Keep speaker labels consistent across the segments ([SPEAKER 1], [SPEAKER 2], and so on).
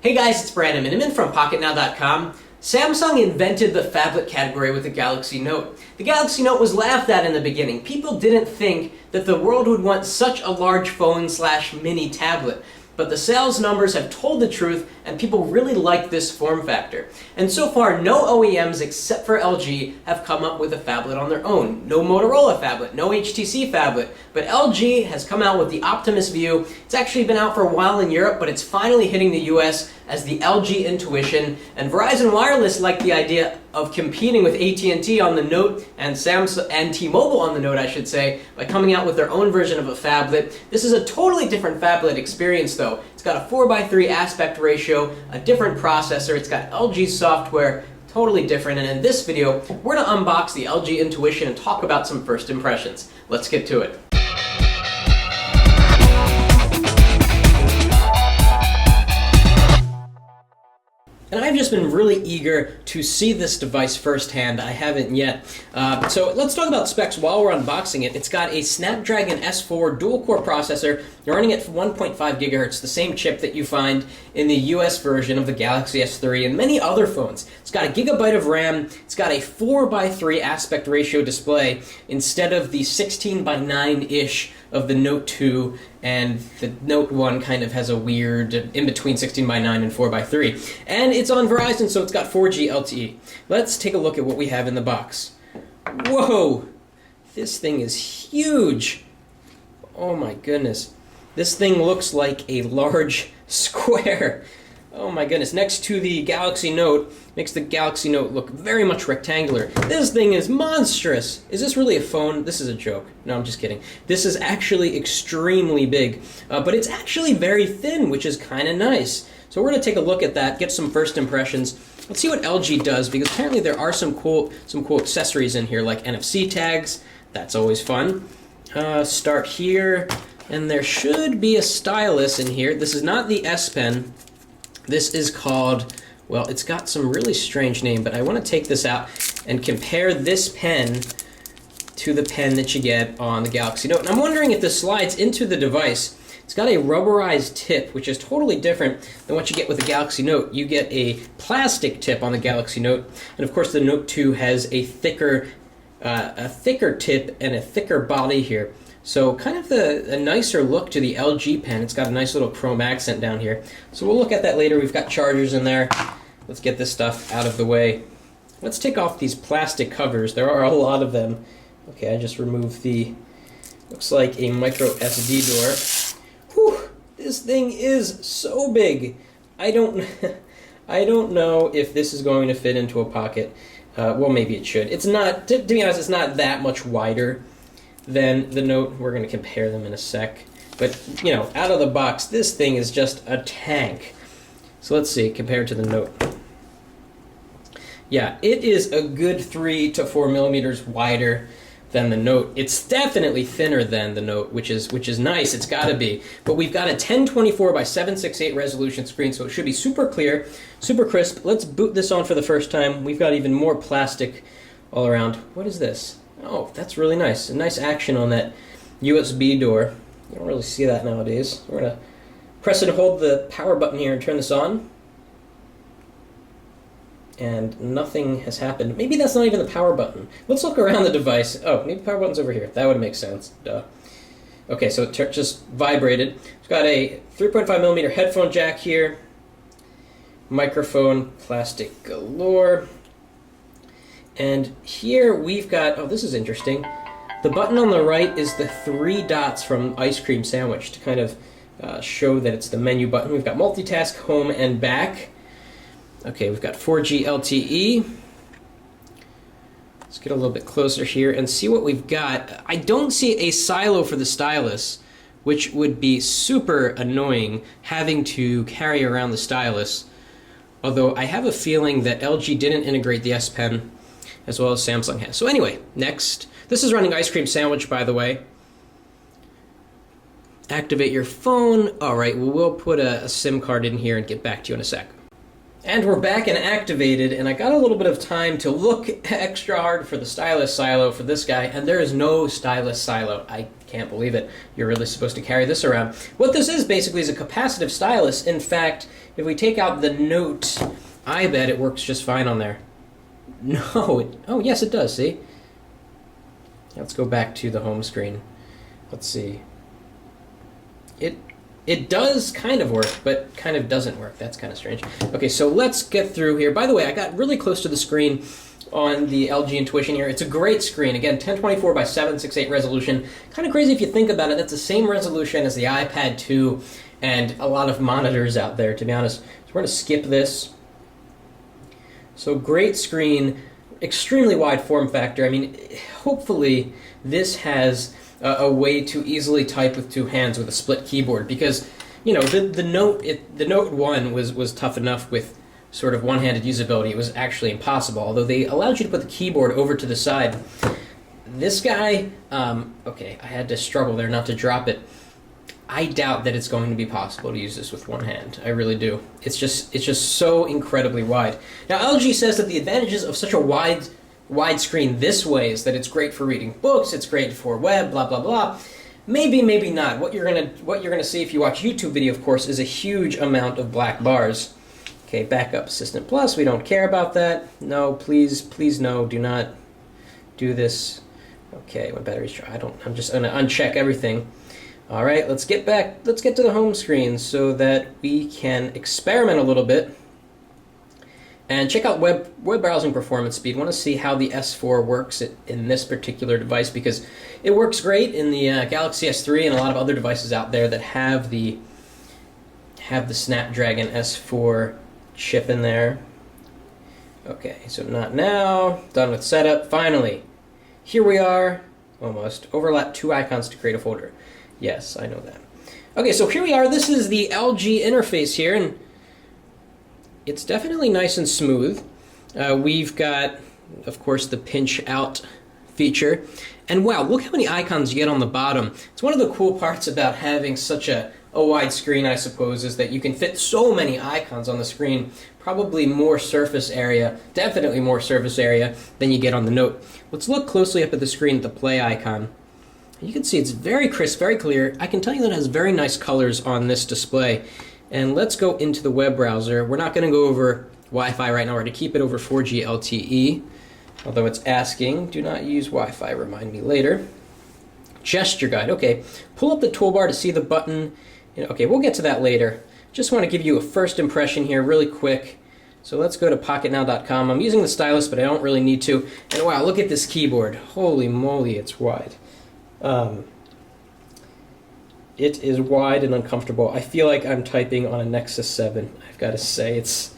[SPEAKER 1] Hey guys, it's Brandon Miniman from Pocketnow.com. Samsung invented the phablet category with the Galaxy Note. The Galaxy Note was laughed at in the beginning. People didn't think that the world would want such a large phone slash mini tablet. But the sales numbers have told the truth, and people really like this form factor. And so far, no OEMs except for LG have come up with a phablet on their own. No Motorola phablet, no HTC phablet, but LG has come out with the Optimus View. It's actually been out for a while in Europe, but it's finally hitting the US as the LG Intuition, and Verizon Wireless liked the idea of competing with AT&T on the Note and Samsung and T-Mobile on the Note, I should say, by coming out with their own version of a phablet. This is a totally different phablet experience though. It's got a 4:3 aspect ratio, a different processor, it's got LG software, totally different, and in this video, we're going to unbox the LG Intuition and talk about some first impressions. Let's get to it. And I've just been really eager to see this device firsthand. I haven't yet. So let's talk about specs while we're unboxing it. It's got a Snapdragon S4 dual-core processor running at 1.5 gigahertz, the same chip that you find in the US version of the Galaxy S3 and many other phones. It's got a gigabyte of RAM. It's got a 4:3 aspect ratio display instead of the 16:9-ish of the Note 2, and the Note 1 kind of has a weird in-between 16:9 and 4:3. And it's on Verizon, so it's got 4G LTE. Let's take a look at what we have in the box. Whoa! This thing is huge! Oh my goodness. This thing looks like a large square. Oh my goodness. Next to the Galaxy Note, makes the Galaxy Note look very much rectangular. This thing is monstrous. Is this really a phone? This is a joke. No, I'm just kidding. This is actually extremely big, but it's actually very thin, which is kind of nice. So we're going to take a look at that, get some first impressions. Let's see what LG does, because apparently there are some cool accessories in here, like NFC tags. That's always fun. Start here, and there should be a stylus in here. This is not the S Pen. This is called, well, it's got some really strange name, but I want to take this out and compare this pen to the pen that you get on the Galaxy Note. And I'm wondering if this slides into the device. It's got a rubberized tip, which is totally different than what you get with the Galaxy Note. You get a plastic tip on the Galaxy Note, and of course the Note 2 has a thicker tip and a thicker body here. So kind of a nicer look to the LG pen. It's got a nice little chrome accent down here. So we'll look at that later. We've got chargers in there. Let's get this stuff out of the way. Let's take off these plastic covers. There are a lot of them. Okay, I just removed the, looks like a micro SD door. Whew, this thing is so big. I don't know if this is going to fit into a pocket. Well, maybe it should. It's not, to be honest, it's not that much wider than the Note. We're going to compare them in a sec. But, you know, out of the box, this thing is just a tank. So let's see, compared to the Note. Yeah, it is a good 3 to 4 millimeters wider than the Note. It's definitely thinner than the Note, which is nice. It's got to be. But we've got a 1024 by 768 resolution screen, so it should be super clear, super crisp. Let's boot this on for the first time. We've got even more plastic all around. What is this? Oh, that's really nice. A nice action on that USB door. You don't really see that nowadays. We're going to press and hold the power button here and turn this on. And nothing has happened. Maybe that's not even the power button. Let's look around the device. Oh, maybe the power button's over here. That would make sense. Duh. Okay, so it just vibrated. It's got a 3.5 millimeter headphone jack here. Microphone, plastic galore. And here we've got, oh, this is interesting. The button on the right is the 3 dots from Ice Cream Sandwich to kind of show that it's the menu button. We've got multitask, home, and back. Okay, we've got 4G LTE. Let's get a little bit closer here and see what we've got. I don't see a silo for the stylus, which would be super annoying having to carry around the stylus. Although I have a feeling that LG didn't integrate the S Pen as well as Samsung has. So anyway, next. This is running Ice Cream Sandwich, by the way. Activate your phone. All right, well, we'll put a SIM card in here and get back to you in a sec. And we're back and activated, and I got a little bit of time to look extra hard for the stylus silo for this guy, and there is no stylus silo. I can't believe it. You're really supposed to carry this around. What this is basically is a capacitive stylus. In fact, if we take out the Note, I bet it works just fine on there. No, oh yes it does, see? Let's go back to the home screen. Let's see. It does kind of work, but kind of doesn't work. That's kind of strange. Okay, so let's get through here. By the way, I got really close to the screen on the LG Intuition here. It's a great screen. Again, 1024 by 768 resolution. Kind of crazy if you think about it. That's the same resolution as the iPad 2 and a lot of monitors out there, to be honest. So we're going to skip this. So great screen, extremely wide form factor. I mean, hopefully this has a way to easily type with two hands with a split keyboard, because you know the Note 1 was tough enough with sort of one-handed usability. It was actually impossible, although they allowed you to put the keyboard over to the side. This guy, okay, I had to struggle there not to drop it. I doubt that it's going to be possible to use this with one hand. I really do. It's just so incredibly wide. Now LG says that the advantages of such a wide screen this way is that it's great for reading books, it's great for web, blah blah blah. Maybe, maybe not. What you're gonna see if you watch YouTube video, of course, is a huge amount of black bars. Okay, Backup Assistant Plus, we don't care about that. No, please, please no, do not do this. Okay, my battery's dry. I'm just gonna uncheck everything. All right, let's get to the home screen so that we can experiment a little bit and check out web browsing performance speed. I want to see how the S4 works in this particular device, because it works great in the Galaxy S3 and a lot of other devices out there that have the Snapdragon S4 chip in there. Okay, so not now. Done with setup. Finally, here we are. Almost. Overlap two icons to create a folder. Yes, I know that. Okay, so here we are. This is the LG interface here, and it's definitely nice and smooth. We've got, of course, the pinch out feature. And wow, look how many icons you get on the bottom. It's one of the cool parts about having such a wide screen, I suppose, is that you can fit so many icons on the screen. Probably more surface area, definitely more surface area than you get on the Note. Let's look closely up at the screen at the play icon. You can see it's very crisp, very clear. I can tell you that it has very nice colors on this display. And let's go into the web browser. We're not going to go over Wi-Fi right now. We're going to keep it over 4G LTE, although it's asking, do not use Wi-Fi, remind me later. Gesture guide, okay. Pull up the toolbar to see the button. Okay, we'll get to that later. Just want to give you a first impression here really quick. So let's go to Pocketnow.com. I'm using the stylus, but I don't really need to. And wow, look at this keyboard. Holy moly, it's wide. It is wide and uncomfortable. I feel like I'm typing on a Nexus 7. I've got to say, it's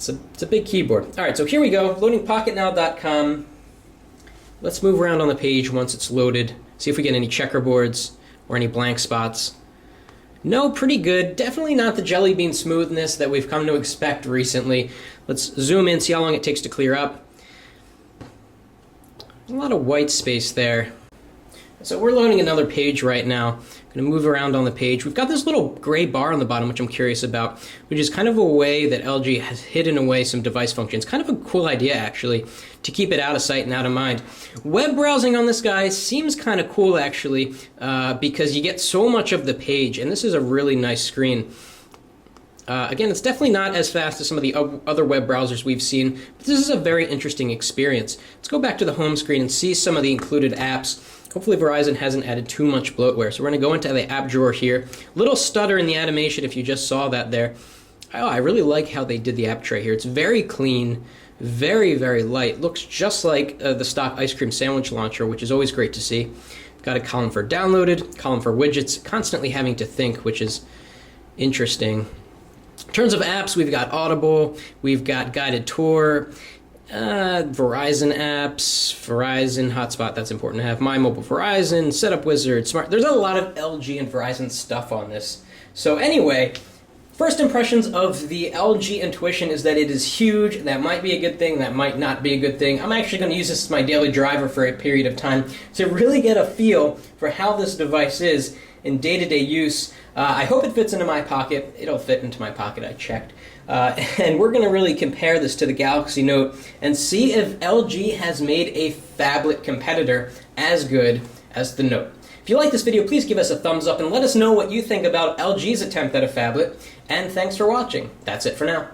[SPEAKER 1] a big keyboard. All right, so here we go. Loading Pocketnow.com. Let's move around on the page once it's loaded. See if we get any checkerboards or any blank spots. No, pretty good. Definitely not the jelly bean smoothness that we've come to expect recently. Let's zoom in, see how long it takes to clear up. A lot of white space there. So we're loading another page right now. I'm going to move around on the page. We've got this little gray bar on the bottom, which I'm curious about, which is kind of a way that LG has hidden away some device functions. Kind of a cool idea, actually, to keep it out of sight and out of mind. Web browsing on this guy seems kind of cool, actually, because you get so much of the page, and this is a really nice screen. Again, it's definitely not as fast as some of the other web browsers we've seen, but this is a very interesting experience. Let's go back to the home screen and see some of the included apps. Hopefully Verizon hasn't added too much bloatware. So we're going to go into the app drawer here. Little stutter in the animation if you just saw that there. Oh, I really like how they did the app tray here. It's very clean, very, very light. Looks just like the stock ice cream sandwich launcher, which is always great to see. Got a column for downloaded, column for widgets, constantly having to think, which is interesting. In terms of apps, we've got Audible, we've got Guided Tour, Verizon apps, Verizon Hotspot, that's important to have, My Mobile Verizon, Setup Wizard, Smart. There's a lot of LG and Verizon stuff on this. So anyway, first impressions of the LG Intuition is that it is huge. That might be a good thing, that might not be a good thing. I'm actually going to use this as my daily driver for a period of time to really get a feel for how this device is in day-to-day use. I hope it fits into my pocket. It'll fit into my pocket, I checked. And we're going to really compare this to the Galaxy Note and see if LG has made a phablet competitor as good as the Note. If you like this video, please give us a thumbs up and let us know what you think about LG's attempt at a phablet. And thanks for watching. That's it for now.